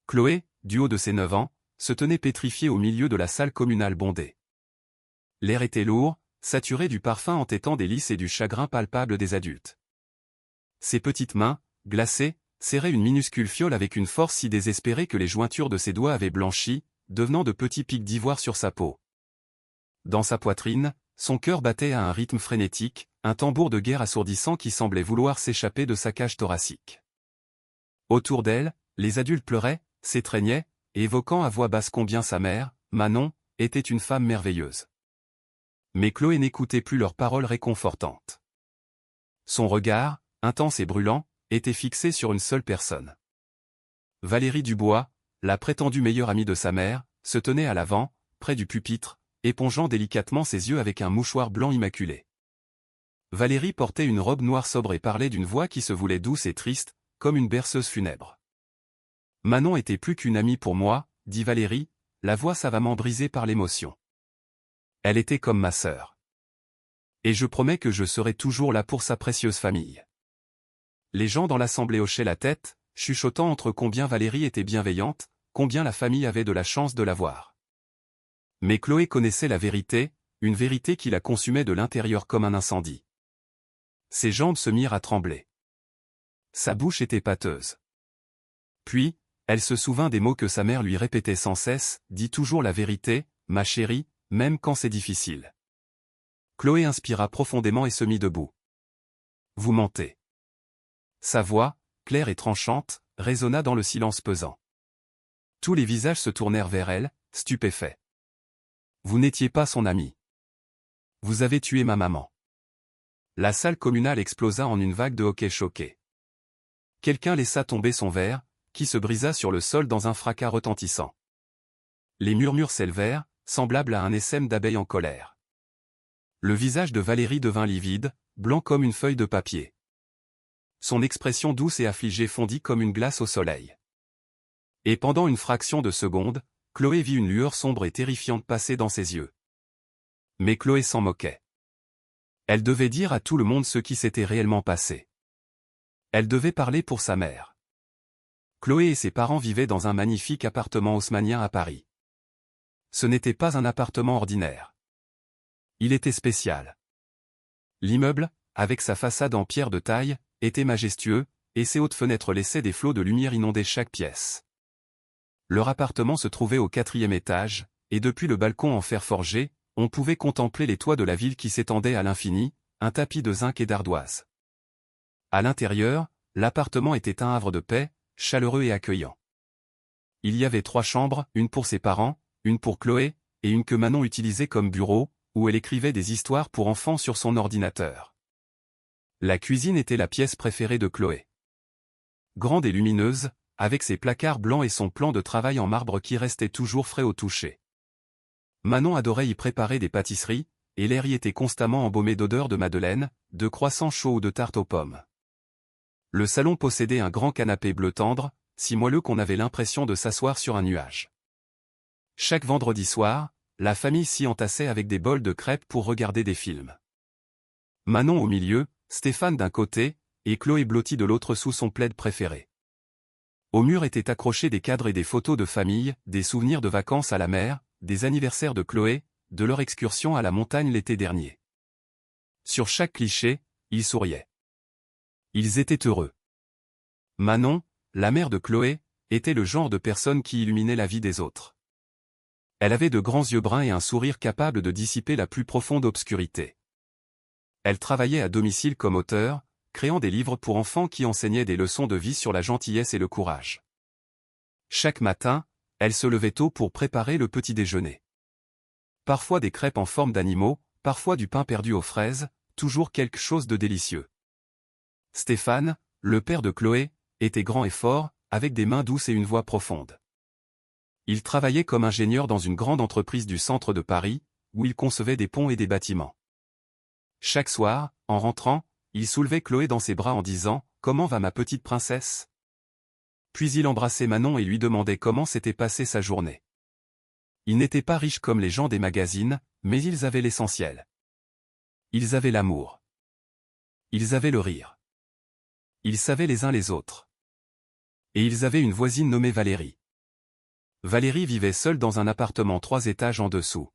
Chloé, du haut de ses 9 ans, se tenait pétrifiée au milieu de la salle communale bondée. L'air était lourd, saturé du parfum entêtant des lys et du chagrin palpable des adultes. Ses petites mains, glacées, serraient une minuscule fiole avec une force si désespérée que les jointures de ses doigts avaient blanchi, devenant de petits pics d'ivoire sur sa peau. Dans sa poitrine, son cœur battait à un rythme frénétique, un tambour de guerre assourdissant qui semblait vouloir s'échapper de sa cage thoracique. Autour d'elle, les adultes pleuraient, s'étreignaient, évoquant à voix basse combien sa mère, Manon, était une femme merveilleuse. Mais Chloé n'écoutait plus leurs paroles réconfortantes. Son regard, intense et brûlant, était fixé sur une seule personne. Valérie Dubois, la prétendue meilleure amie de sa mère, se tenait à l'avant, près du pupitre, épongeant délicatement ses yeux avec un mouchoir blanc immaculé. Valérie portait une robe noire sobre et parlait d'une voix qui se voulait douce et triste, comme une berceuse funèbre. « Manon était plus qu'une amie pour moi, » dit Valérie, la voix savamment brisée par l'émotion. « Elle était comme ma sœur. Et je promets que je serai toujours là pour sa précieuse famille. » Les gens dans l'assemblée hochaient la tête, chuchotant entre combien Valérie était bienveillante, combien la famille avait de la chance de la voir. Mais Chloé connaissait la vérité, une vérité qui la consumait de l'intérieur comme un incendie. Ses jambes se mirent à trembler. Sa bouche était pâteuse. Puis, elle se souvint des mots que sa mère lui répétait sans cesse, « Dis toujours la vérité, ma chérie, même quand c'est difficile. » Chloé inspira profondément et se mit debout. « Vous mentez. » Sa voix, claire et tranchante, résonna dans le silence pesant. Tous les visages se tournèrent vers elle, stupéfaits. « Vous n'étiez pas son amie. Vous avez tué ma maman. » La salle communale explosa en une vague de hoquets choqués. Quelqu'un laissa tomber son verre, qui se brisa sur le sol dans un fracas retentissant. Les murmures s'élevèrent, semblables à un essaim d'abeilles en colère. Le visage de Valérie devint livide, blanc comme une feuille de papier. Son expression douce et affligée fondit comme une glace au soleil. Et pendant une fraction de seconde, Chloé vit une lueur sombre et terrifiante passer dans ses yeux. Mais Chloé s'en moquait. Elle devait dire à tout le monde ce qui s'était réellement passé. Elle devait parler pour sa mère. Chloé et ses parents vivaient dans un magnifique appartement haussmannien à Paris. Ce n'était pas un appartement ordinaire. Il était spécial. L'immeuble, avec sa façade en pierre de taille, était majestueux, et ses hautes fenêtres laissaient des flots de lumière inonder chaque pièce. Leur appartement se trouvait au 4e étage, et depuis le balcon en fer forgé, on pouvait contempler les toits de la ville qui s'étendaient à l'infini, un tapis de zinc et d'ardoise. À l'intérieur, l'appartement était un havre de paix, chaleureux et accueillant. Il y avait 3 chambres, une pour ses parents, une pour Chloé, et une que Manon utilisait comme bureau, où elle écrivait des histoires pour enfants sur son ordinateur. La cuisine était la pièce préférée de Chloé. Grande et lumineuse, avec ses placards blancs et son plan de travail en marbre qui restait toujours frais au toucher. Manon adorait y préparer des pâtisseries, et l'air y était constamment embaumé d'odeurs de madeleine, de croissants chauds ou de tartes aux pommes. Le salon possédait un grand canapé bleu tendre, si moelleux qu'on avait l'impression de s'asseoir sur un nuage. Chaque vendredi soir, la famille s'y entassait avec des bols de crêpes pour regarder des films. Manon au milieu, Stéphane d'un côté, et Chloé blottie de l'autre sous son plaid préféré. Au mur étaient accrochés des cadres et des photos de famille, des souvenirs de vacances à la mer, des anniversaires de Chloé, de leur excursion à la montagne l'été dernier. Sur chaque cliché, ils souriaient. Ils étaient heureux. Manon, la mère de Chloé, était le genre de personne qui illuminait la vie des autres. Elle avait de grands yeux bruns et un sourire capable de dissiper la plus profonde obscurité. Elle travaillait à domicile comme auteure, créant des livres pour enfants qui enseignaient des leçons de vie sur la gentillesse et le courage. Chaque matin, elle se levait tôt pour préparer le petit déjeuner. Parfois des crêpes en forme d'animaux, parfois du pain perdu aux fraises, toujours quelque chose de délicieux. Stéphane, le père de Chloé, était grand et fort, avec des mains douces et une voix profonde. Il travaillait comme ingénieur dans une grande entreprise du centre de Paris, où il concevait des ponts et des bâtiments. Chaque soir, en rentrant, il soulevait Chloé dans ses bras en disant « Comment va ma petite princesse ?» Puis il embrassait Manon et lui demandait comment s'était passée sa journée. Ils n'étaient pas riches comme les gens des magazines, mais ils avaient l'essentiel. Ils avaient l'amour. Ils avaient le rire. Ils savaient les uns les autres. Et ils avaient une voisine nommée Valérie. Valérie vivait seule dans un appartement 3 étages en dessous.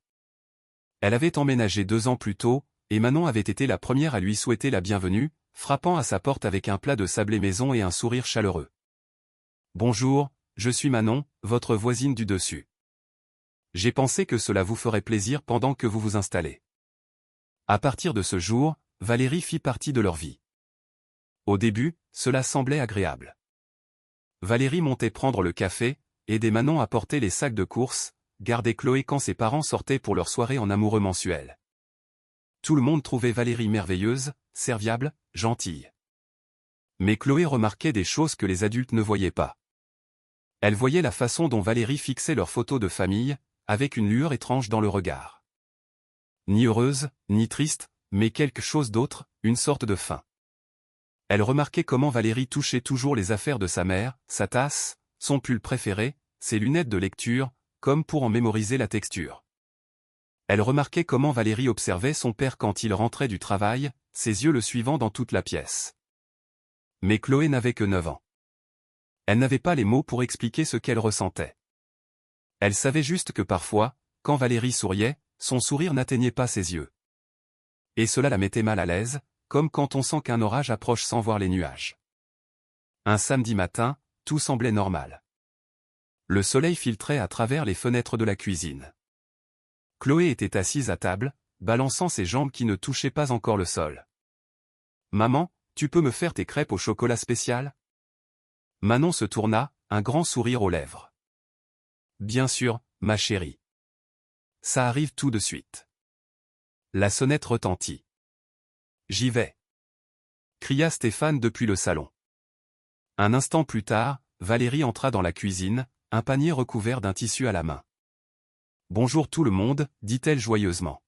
Elle avait emménagé 2 ans plus tôt, et Manon avait été la première à lui souhaiter la bienvenue, frappant à sa porte avec un plat de sablé maison et un sourire chaleureux. « Bonjour, je suis Manon, votre voisine du dessus. J'ai pensé que cela vous ferait plaisir pendant que vous vous installez. » À partir de ce jour, Valérie fit partie de leur vie. Au début, cela semblait agréable. Valérie montait prendre le café, aidait Manon à porter les sacs de courses, gardait Chloé quand ses parents sortaient pour leur soirée en amoureux mensuel. Tout le monde trouvait Valérie merveilleuse, serviable, gentille. Mais Chloé remarquait des choses que les adultes ne voyaient pas. Elle voyait la façon dont Valérie fixait leurs photos de famille, avec une lueur étrange dans le regard. Ni heureuse, ni triste, mais quelque chose d'autre, une sorte de faim. Elle remarquait comment Valérie touchait toujours les affaires de sa mère, sa tasse, son pull préféré, ses lunettes de lecture, comme pour en mémoriser la texture. Elle remarquait comment Valérie observait son père quand il rentrait du travail, ses yeux le suivant dans toute la pièce. Mais Chloé n'avait que 9 ans. Elle n'avait pas les mots pour expliquer ce qu'elle ressentait. Elle savait juste que parfois, quand Valérie souriait, son sourire n'atteignait pas ses yeux. Et cela la mettait mal à l'aise, comme quand on sent qu'un orage approche sans voir les nuages. Un samedi matin, tout semblait normal. Le soleil filtrait à travers les fenêtres de la cuisine. Chloé était assise à table, balançant ses jambes qui ne touchaient pas encore le sol. « Maman, tu peux me faire tes crêpes au chocolat spécial ?» Manon se tourna, un grand sourire aux lèvres. « Bien sûr, ma chérie. Ça arrive tout de suite. » La sonnette retentit. « J'y vais !» cria Stéphane depuis le salon. Un instant plus tard, Valérie entra dans la cuisine, un panier recouvert d'un tissu à la main. « Bonjour tout le monde, dit-elle joyeusement.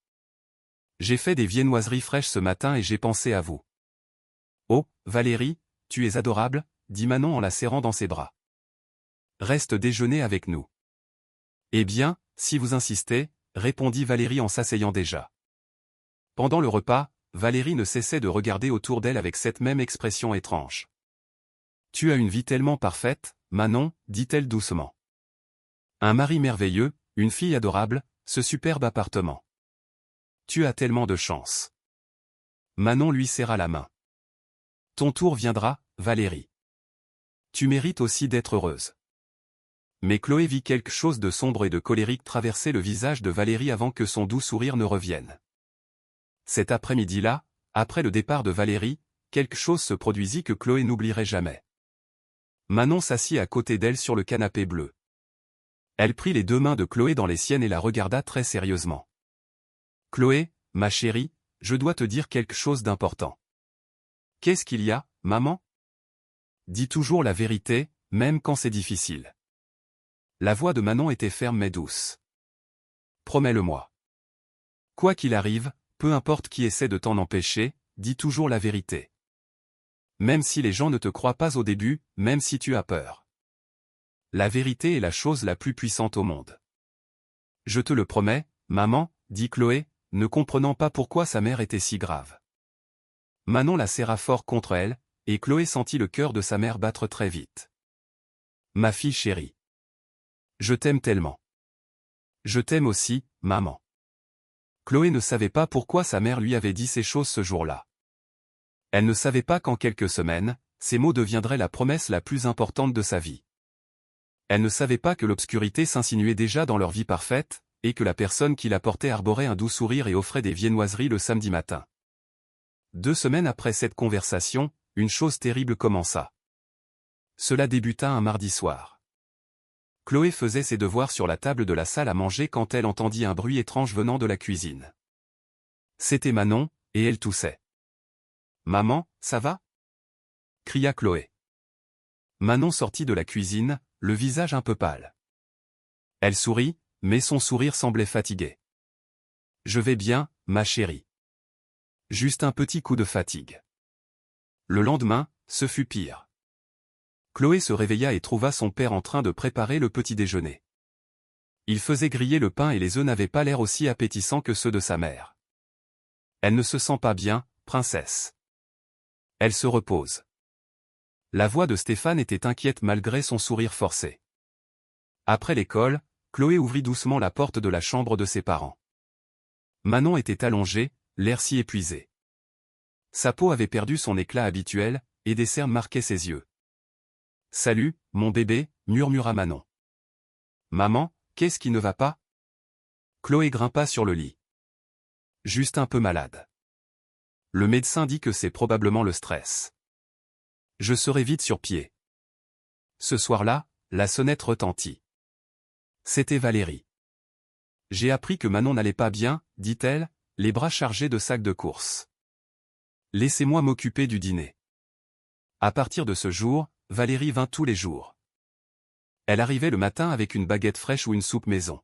J'ai fait des viennoiseries fraîches ce matin et j'ai pensé à vous. »« Oh, Valérie, tu es adorable, » dit Manon en la serrant dans ses bras. « Reste déjeuner avec nous. »« Eh bien, si vous insistez, » répondit Valérie en s'asseyant déjà. Pendant le repas, Valérie ne cessait de regarder autour d'elle avec cette même expression étrange. « Tu as une vie tellement parfaite, Manon, » dit-elle doucement. « Un mari merveilleux, une fille adorable, ce superbe appartement. Tu as tellement de chance. » Manon lui serra la main. « Ton tour viendra, Valérie. Tu mérites aussi d'être heureuse. » Mais Chloé vit quelque chose de sombre et de colérique traverser le visage de Valérie avant que son doux sourire ne revienne. Cet après-midi-là, après le départ de Valérie, quelque chose se produisit que Chloé n'oublierait jamais. Manon s'assit à côté d'elle sur le canapé bleu. Elle prit les 2 mains de Chloé dans les siennes et la regarda très sérieusement. « Chloé, ma chérie, je dois te dire quelque chose d'important. »« Qu'est-ce qu'il y a, maman ? » ?»« Dis toujours la vérité, même quand c'est difficile. » La voix de Manon était ferme mais douce. « Promets-le-moi. Quoi qu'il arrive, peu importe qui essaie de t'en empêcher, dis toujours la vérité. Même si les gens ne te croient pas au début, même si tu as peur. La vérité est la chose la plus puissante au monde. »« Je te le promets, maman, » dit Chloé, ne comprenant pas pourquoi sa mère était si grave. Manon la serra fort contre elle, et Chloé sentit le cœur de sa mère battre très vite. « Ma fille chérie. Je t'aime tellement. »« Je t'aime aussi, maman. » Chloé ne savait pas pourquoi sa mère lui avait dit ces choses ce jour-là. Elle ne savait pas qu'en quelques semaines, ces mots deviendraient la promesse la plus importante de sa vie. Elle ne savait pas que l'obscurité s'insinuait déjà dans leur vie parfaite, et que la personne qui la portait arborait un doux sourire et offrait des viennoiseries le samedi matin. 2 semaines après cette conversation, une chose terrible commença. Cela débuta un mardi soir. Chloé faisait ses devoirs sur la table de la salle à manger quand elle entendit un bruit étrange venant de la cuisine. C'était Manon, et elle toussait. « Maman, ça va ?» cria Chloé. Manon sortit de la cuisine, le visage un peu pâle. Elle sourit, mais son sourire semblait fatigué. « Je vais bien, ma chérie. Juste un petit coup de fatigue. » Le lendemain, ce fut pire. Chloé se réveilla et trouva son père en train de préparer le petit déjeuner. Il faisait griller le pain et les œufs n'avaient pas l'air aussi appétissants que ceux de sa mère. « Elle ne se sent pas bien, princesse. Elle se repose. » La voix de Stéphane était inquiète malgré son sourire forcé. Après l'école, Chloé ouvrit doucement la porte de la chambre de ses parents. Manon était allongée, l'air si épuisé. Sa peau avait perdu son éclat habituel, et des cernes marquaient ses yeux. « Salut, mon bébé » murmura Manon. « Maman, qu'est-ce qui ne va pas ?» Chloé grimpa sur le lit. « Juste un peu malade. Le médecin dit que c'est probablement le stress. Je serai vite sur pied. » Ce soir-là, la sonnette retentit. C'était Valérie. « J'ai appris que Manon n'allait pas bien, dit-elle, les bras chargés de sacs de course. Laissez-moi m'occuper du dîner. » À partir de ce jour, Valérie vint tous les jours. Elle arrivait le matin avec une baguette fraîche ou une soupe maison.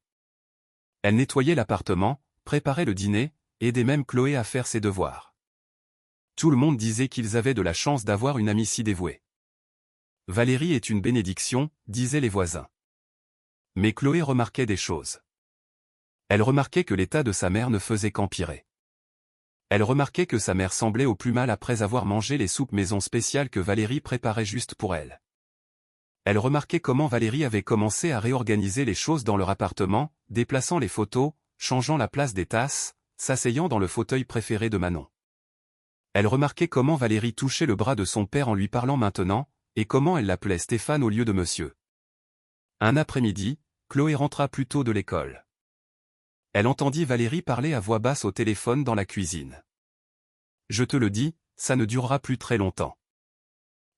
Elle nettoyait l'appartement, préparait le dîner, aidait même Chloé à faire ses devoirs. Tout le monde disait qu'ils avaient de la chance d'avoir une amie si dévouée. Valérie est une bénédiction, disaient les voisins. Mais Chloé remarquait des choses. Elle remarquait que l'état de sa mère ne faisait qu'empirer. Elle remarquait que sa mère semblait au plus mal après avoir mangé les soupes maison spéciales que Valérie préparait juste pour elle. Elle remarquait comment Valérie avait commencé à réorganiser les choses dans leur appartement, déplaçant les photos, changeant la place des tasses, s'asseyant dans le fauteuil préféré de Manon. Elle remarquait comment Valérie touchait le bras de son père en lui parlant maintenant, et comment elle l'appelait Stéphane au lieu de monsieur. Un après-midi, Chloé rentra plus tôt de l'école. Elle entendit Valérie parler à voix basse au téléphone dans la cuisine. « Je te le dis, ça ne durera plus très longtemps.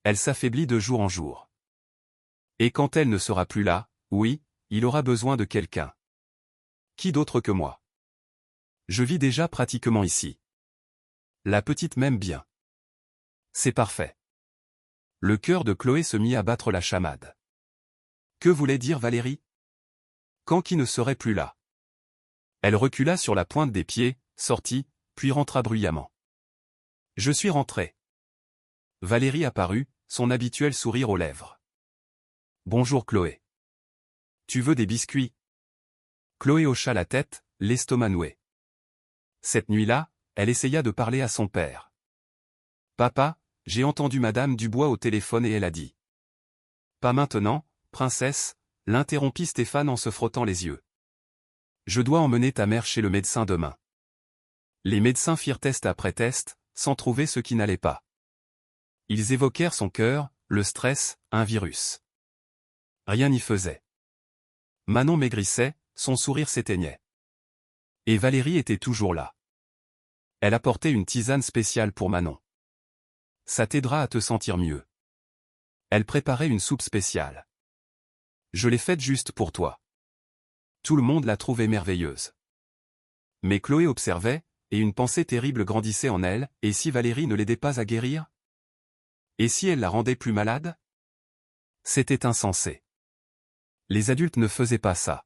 Elle s'affaiblit de jour en jour. Et quand elle ne sera plus là, oui, il aura besoin de quelqu'un. Qui d'autre que moi? Je vis déjà pratiquement ici. La petite m'aime bien. C'est parfait. » Le cœur de Chloé se mit à battre la chamade. Que voulait dire Valérie? Quand qui ne serait plus là? Elle recula sur la pointe des pieds, sortit, puis rentra bruyamment. « Je suis rentrée. » Valérie apparut, son habituel sourire aux lèvres. « Bonjour Chloé. Tu veux des biscuits ?» Chloé hocha la tête, l'estomac noué. Cette nuit-là, elle essaya de parler à son père. « Papa, j'ai entendu Madame Dubois au téléphone et elle a dit. »« Pas maintenant, princesse » l'interrompit Stéphane en se frottant les yeux. « Je dois emmener ta mère chez le médecin demain. » Les médecins firent test après test, sans trouver ce qui n'allait pas. Ils évoquèrent son cœur, le stress, un virus. Rien n'y faisait. Manon maigrissait, son sourire s'éteignait. Et Valérie était toujours là. Elle apportait une tisane spéciale pour Manon. « Ça t'aidera à te sentir mieux. » Elle préparait une soupe spéciale. « Je l'ai faite juste pour toi. » Tout le monde la trouvait merveilleuse. Mais Chloé observait, et une pensée terrible grandissait en elle, et si Valérie ne l'aidait pas à guérir? Et si elle la rendait plus malade? C'était insensé. Les adultes ne faisaient pas ça.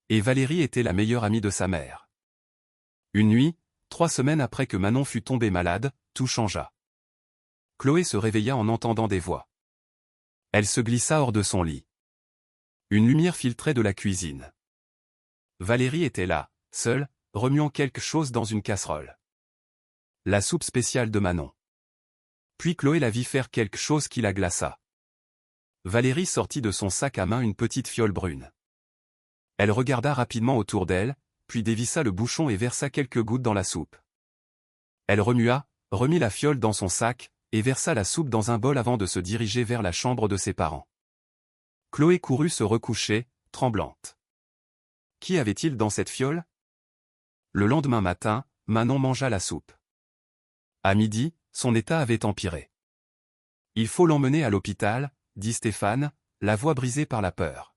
Et Valérie était la meilleure amie de sa mère. Une nuit, 3 semaines après que Manon fut tombée malade, tout changea. Chloé se réveilla en entendant des voix. Elle se glissa hors de son lit. Une lumière filtrait de la cuisine. Valérie était là, seule, remuant quelque chose dans une casserole. La soupe spéciale de Manon. Puis Chloé la vit faire quelque chose qui la glaça. Valérie sortit de son sac à main une petite fiole brune. Elle regarda rapidement autour d'elle, puis dévissa le bouchon et versa quelques gouttes dans la soupe. Elle remua, remit la fiole dans son sac, et versa la soupe dans un bol avant de se diriger vers la chambre de ses parents. Chloé courut se recoucher, tremblante. Qui avait-il dans cette fiole? Le lendemain matin, Manon mangea la soupe. À midi, son état avait empiré. « Il faut l'emmener à l'hôpital » dit Stéphane, la voix brisée par la peur.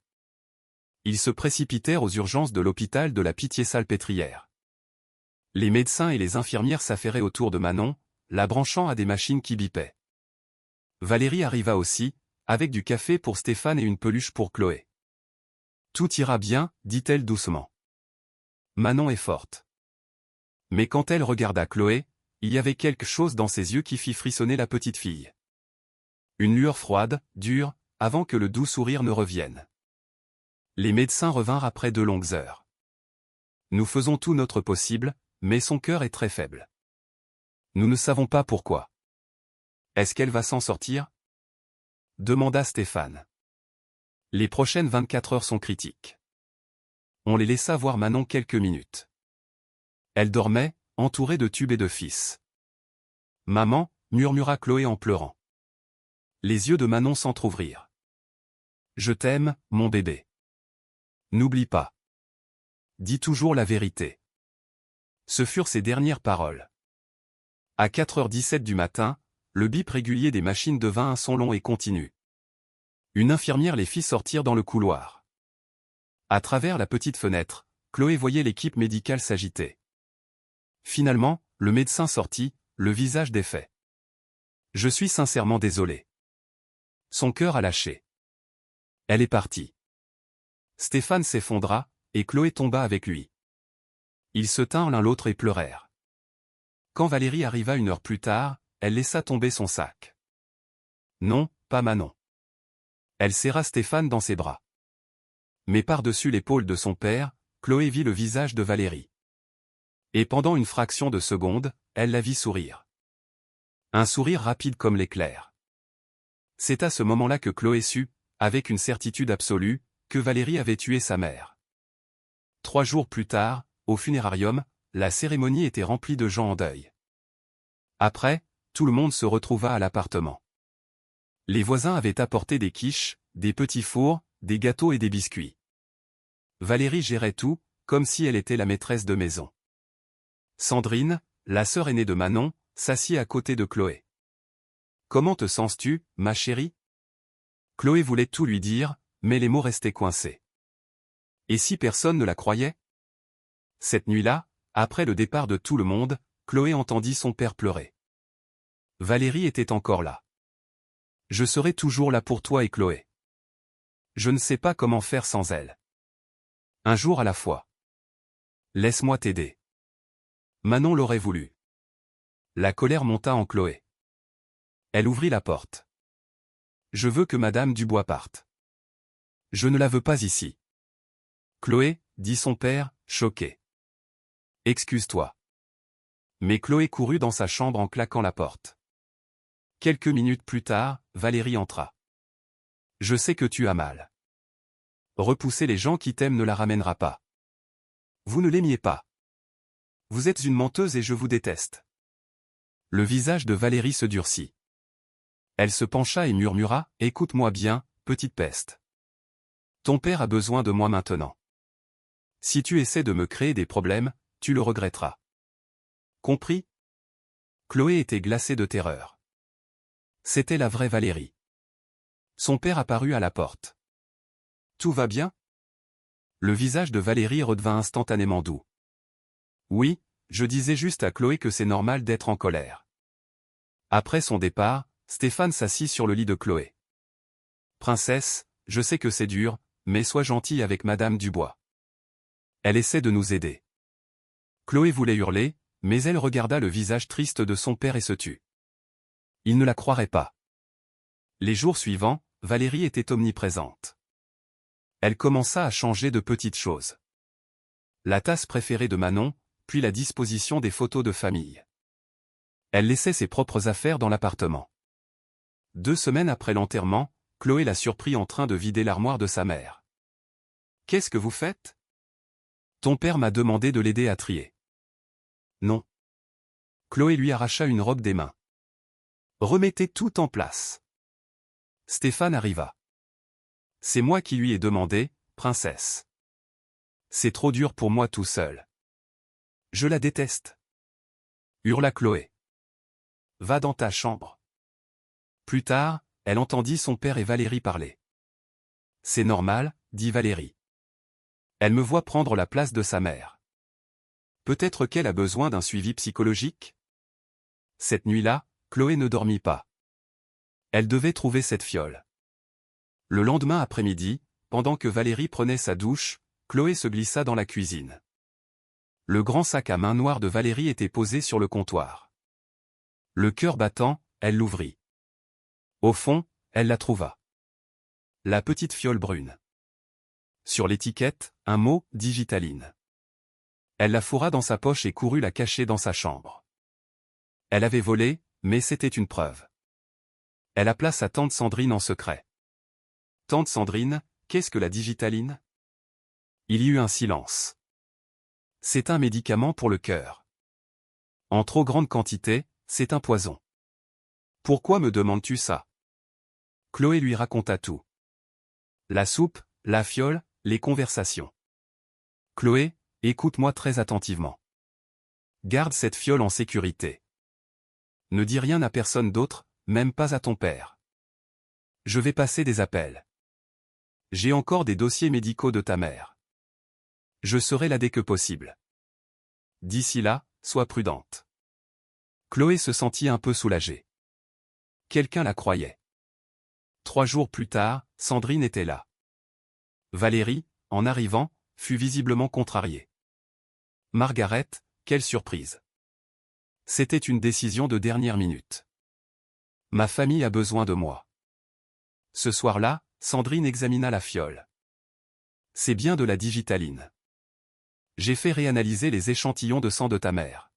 Ils se précipitèrent aux urgences de l'hôpital de la Pitié-Salpêtrière. Les médecins et les infirmières s'affairaient autour de Manon, la branchant à des machines qui bipaient. Valérie arriva aussi, avec du café pour Stéphane et une peluche pour Chloé. « Tout ira bien » dit-elle doucement. Manon est forte. Mais quand elle regarda Chloé, il y avait quelque chose dans ses yeux qui fit frissonner la petite fille. Une lueur froide, dure, avant que le doux sourire ne revienne. Les médecins revinrent après 2 longues heures. Nous faisons tout notre possible, mais son cœur est très faible. Nous ne savons pas pourquoi. Est-ce qu'elle va s'en sortir? Demanda Stéphane. Les prochaines 24 heures sont critiques. On les laissa voir Manon quelques minutes. Elle dormait, entourée de tubes et de fils. « Maman » murmura Chloé en pleurant. Les yeux de Manon s'entr'ouvrirent. « Je t'aime, mon bébé. N'oublie pas. Dis toujours la vérité. » Ce furent ses dernières paroles. À 4h17 du matin, le bip régulier des machines devint un son long et continu. Une infirmière les fit sortir dans le couloir. À travers la petite fenêtre, Chloé voyait l'équipe médicale s'agiter. Finalement, le médecin sortit, le visage défait. « Je suis sincèrement désolé. » Son cœur a lâché. Elle est partie. Stéphane s'effondra, et Chloé tomba avec lui. Ils se tinrent l'un l'autre et pleurèrent. Quand Valérie arriva 1 heure plus tard, elle laissa tomber son sac. Non, pas Manon. Elle serra Stéphane dans ses bras. Mais par-dessus l'épaule de son père, Chloé vit le visage de Valérie. Et pendant une fraction de seconde, elle la vit sourire. Un sourire rapide comme l'éclair. C'est à ce moment-là que Chloé sut, avec une certitude absolue, que Valérie avait tué sa mère. 3 jours plus tard, au funérarium, la cérémonie était remplie de gens en deuil. Après, tout le monde se retrouva à l'appartement. Les voisins avaient apporté des quiches, des petits fours, des gâteaux et des biscuits. Valérie gérait tout, comme si elle était la maîtresse de maison. Sandrine, la sœur aînée de Manon, s'assit à côté de Chloé. « Comment te sens-tu, ma chérie ?» Chloé voulait tout lui dire, mais les mots restaient coincés. Et si personne ne la croyait? Cette nuit-là, après le départ de tout le monde, Chloé entendit son père pleurer. Valérie était encore là. « Je serai toujours là pour toi et Chloé. Je ne sais pas comment faire sans elle. Un jour à la fois. Laisse-moi t'aider. » Manon l'aurait voulu. La colère monta en Chloé. Elle ouvrit la porte. « Je veux que Madame Dubois parte. Je ne la veux pas ici. » Chloé, dit son père, choqué. « Excuse-toi. » Mais Chloé courut dans sa chambre en claquant la porte. Quelques minutes plus tard, Valérie entra. « Je sais que tu as mal. Repousser les gens qui t'aiment ne la ramènera pas. Vous ne l'aimiez pas. Vous êtes une menteuse et je vous déteste. » Le visage de Valérie se durcit. Elle se pencha et murmura, « Écoute-moi bien, petite peste. Ton père a besoin de moi maintenant. Si tu essaies de me créer des problèmes, tu le regretteras. Compris ?» Chloé était glacée de terreur. C'était la vraie Valérie. Son père apparut à la porte. « Tout va bien ?» Le visage de Valérie redevint instantanément doux. « Oui, je disais juste à Chloé que c'est normal d'être en colère. » Après son départ, Stéphane s'assit sur le lit de Chloé. « Princesse, je sais que c'est dur, mais sois gentille avec Madame Dubois. Elle essaie de nous aider. » Chloé voulait hurler, mais elle regarda le visage triste de son père et se tut. Il ne la croirait pas. Les jours suivants, Valérie était omniprésente. Elle commença à changer de petites choses. La tasse préférée de Manon, puis la disposition des photos de famille. Elle laissait ses propres affaires dans l'appartement. 2 semaines après l'enterrement, Chloé la surprit en train de vider l'armoire de sa mère. « Qu'est-ce que vous faites ? » Ton père m'a demandé de l'aider à trier. Non. Chloé lui arracha une robe des mains. Remettez tout en place. Stéphane arriva. C'est moi qui lui ai demandé, princesse. C'est trop dur pour moi tout seul. Je la déteste. Hurla Chloé. Va dans ta chambre. Plus tard, elle entendit son père et Valérie parler. C'est normal, dit Valérie. Elle me voit prendre la place de sa mère. Peut-être qu'elle a besoin d'un suivi psychologique? Cette nuit-là, Chloé ne dormit pas. Elle devait trouver cette fiole. Le lendemain après-midi, pendant que Valérie prenait sa douche, Chloé se glissa dans la cuisine. Le grand sac à main noir de Valérie était posé sur le comptoir. Le cœur battant, elle l'ouvrit. Au fond, elle la trouva. La petite fiole brune. Sur l'étiquette, un mot, digitaline. Elle la fourra dans sa poche et courut la cacher dans sa chambre. Elle avait volé, mais c'était une preuve. Elle appela sa tante Sandrine en secret. « Tante Sandrine, qu'est-ce que la digitaline? Il y eut un silence. C'est un médicament pour le cœur. En trop grande quantité, c'est un poison. Pourquoi me demandes-tu ça? Chloé lui raconta tout. La soupe, la fiole, les conversations. Chloé, écoute-moi très attentivement. Garde cette fiole en sécurité. Ne dis rien à personne d'autre, même pas à ton père. Je vais passer des appels. J'ai encore des dossiers médicaux de ta mère. Je serai là dès que possible. D'ici là, sois prudente. Chloé se sentit un peu soulagée. Quelqu'un la croyait. 3 jours plus tard, Sandrine était là. Valérie, en arrivant, fut visiblement contrariée. Margaret, quelle surprise. C'était une décision de dernière minute. Ma famille a besoin de moi. Ce soir-là, Sandrine examina la fiole. C'est bien de la digitaline. J'ai fait réanalyser les échantillons de sang de ta mère.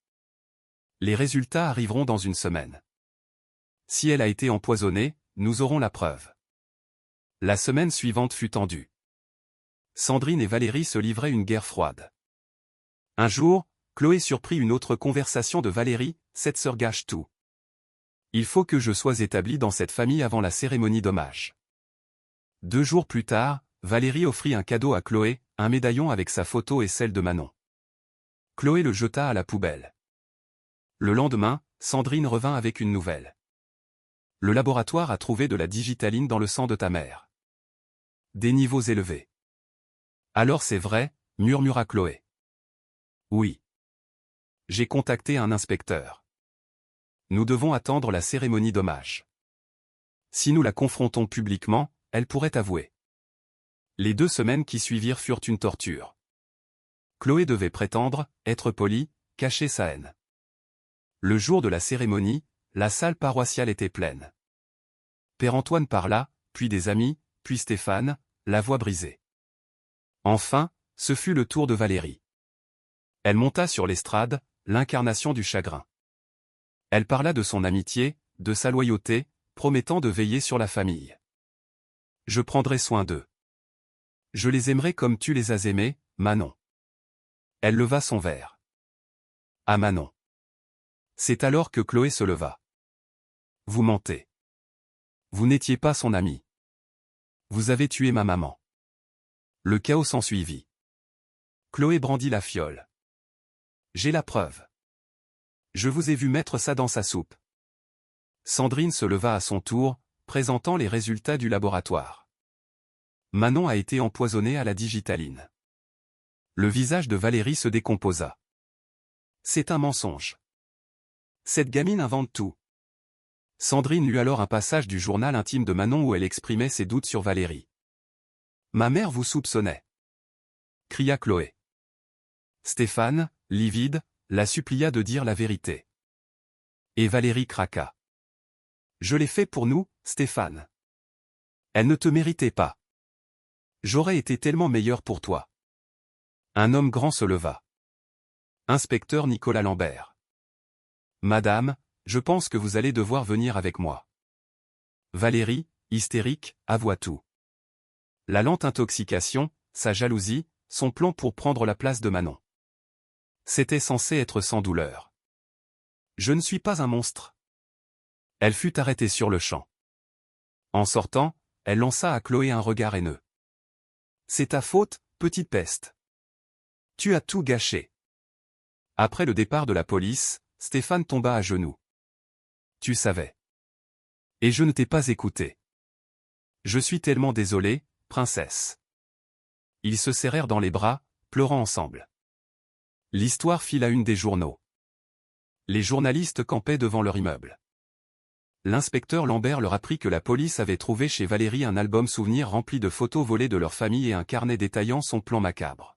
Les résultats arriveront dans une semaine. Si elle a été empoisonnée, nous aurons la preuve. La semaine suivante fut tendue. Sandrine et Valérie se livraient une guerre froide. Un jour, Chloé surprit une autre conversation de Valérie, cette sœur gâche tout. Il faut que je sois établie dans cette famille avant la cérémonie d'hommage. 2 jours plus tard, Valérie offrit un cadeau à Chloé, un médaillon avec sa photo et celle de Manon. Chloé le jeta à la poubelle. Le lendemain, Sandrine revint avec une nouvelle. Le laboratoire a trouvé de la digitaline dans le sang de ta mère. Des niveaux élevés. Alors c'est vrai, murmura Chloé. Oui. J'ai contacté un inspecteur. Nous devons attendre la cérémonie d'hommage. Si nous la confrontons publiquement, elle pourrait avouer. Les 2 semaines qui suivirent furent une torture. Chloé devait prétendre, être polie, cacher sa haine. Le jour de la cérémonie, la salle paroissiale était pleine. Père Antoine parla, puis des amis, puis Stéphane, la voix brisée. Enfin, ce fut le tour de Valérie. Elle monta sur l'estrade, l'incarnation du chagrin. Elle parla de son amitié, de sa loyauté, promettant de veiller sur la famille. Je prendrai soin d'eux. Je les aimerai comme tu les as aimés, Manon. Elle leva son verre. À Manon. C'est alors que Chloé se leva. Vous mentez. Vous n'étiez pas son ami. Vous avez tué ma maman. Le chaos s'ensuivit. Chloé brandit la fiole. J'ai la preuve. Je vous ai vu mettre ça dans sa soupe. Sandrine se leva à son tour, présentant les résultats du laboratoire. Manon a été empoisonnée à la digitaline. Le visage de Valérie se décomposa. C'est un mensonge. Cette gamine invente tout. Sandrine lut alors un passage du journal intime de Manon où elle exprimait ses doutes sur Valérie. Ma mère vous soupçonnait. Cria Chloé. Stéphane, livide, la supplia de dire la vérité. Et Valérie craqua. Je l'ai fait pour nous, Stéphane. Elle ne te méritait pas. J'aurais été tellement meilleur pour toi. Un homme grand se leva. Inspecteur Nicolas Lambert. Madame, je pense que vous allez devoir venir avec moi. Valérie, hystérique, avoua tout. La lente intoxication, sa jalousie, son plan pour prendre la place de Manon. C'était censé être sans douleur. Je ne suis pas un monstre. Elle fut arrêtée sur le champ. En sortant, elle lança à Chloé un regard haineux. C'est ta faute, petite peste. Tu as tout gâché. Après le départ de la police, Stéphane tomba à genoux. Tu savais. Et je ne t'ai pas écouté. Je suis tellement désolé, princesse. Ils se serrèrent dans les bras, pleurant ensemble. L'histoire fit la une des journaux. Les journalistes campaient devant leur immeuble. L'inspecteur Lambert leur apprit que la police avait trouvé chez Valérie un album souvenir rempli de photos volées de leur famille et un carnet détaillant son plan macabre.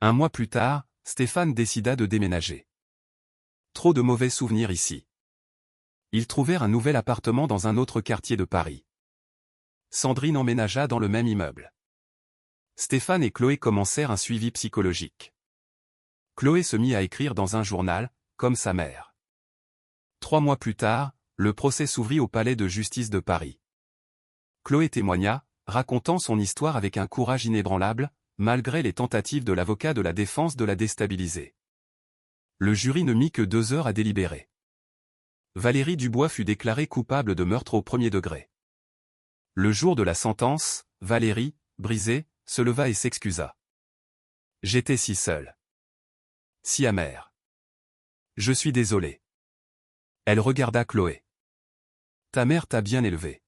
1 mois plus tard, Stéphane décida de déménager. Trop de mauvais souvenirs ici. Ils trouvèrent un nouvel appartement dans un autre quartier de Paris. Sandrine emménagea dans le même immeuble. Stéphane et Chloé commencèrent un suivi psychologique. Chloé se mit à écrire dans un journal, comme sa mère. 3 mois plus tard, le procès s'ouvrit au palais de justice de Paris. Chloé témoigna, racontant son histoire avec un courage inébranlable, malgré les tentatives de l'avocat de la défense de la déstabiliser. Le jury ne mit que 2 heures à délibérer. Valérie Dubois fut déclarée coupable de meurtre au premier degré. Le jour de la sentence, Valérie, brisée, se leva et s'excusa. « J'étais si seule. Si amère. Je suis désolée. » Elle regarda Chloé. « Ta mère t'a bien élevée. »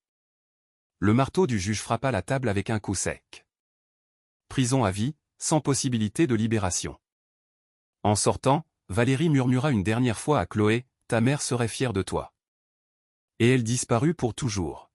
Le marteau du juge frappa la table avec un coup sec. Prison à vie, sans possibilité de libération. En sortant, Valérie murmura une dernière fois à Chloé, « Ta mère serait fière de toi. » Et elle disparut pour toujours.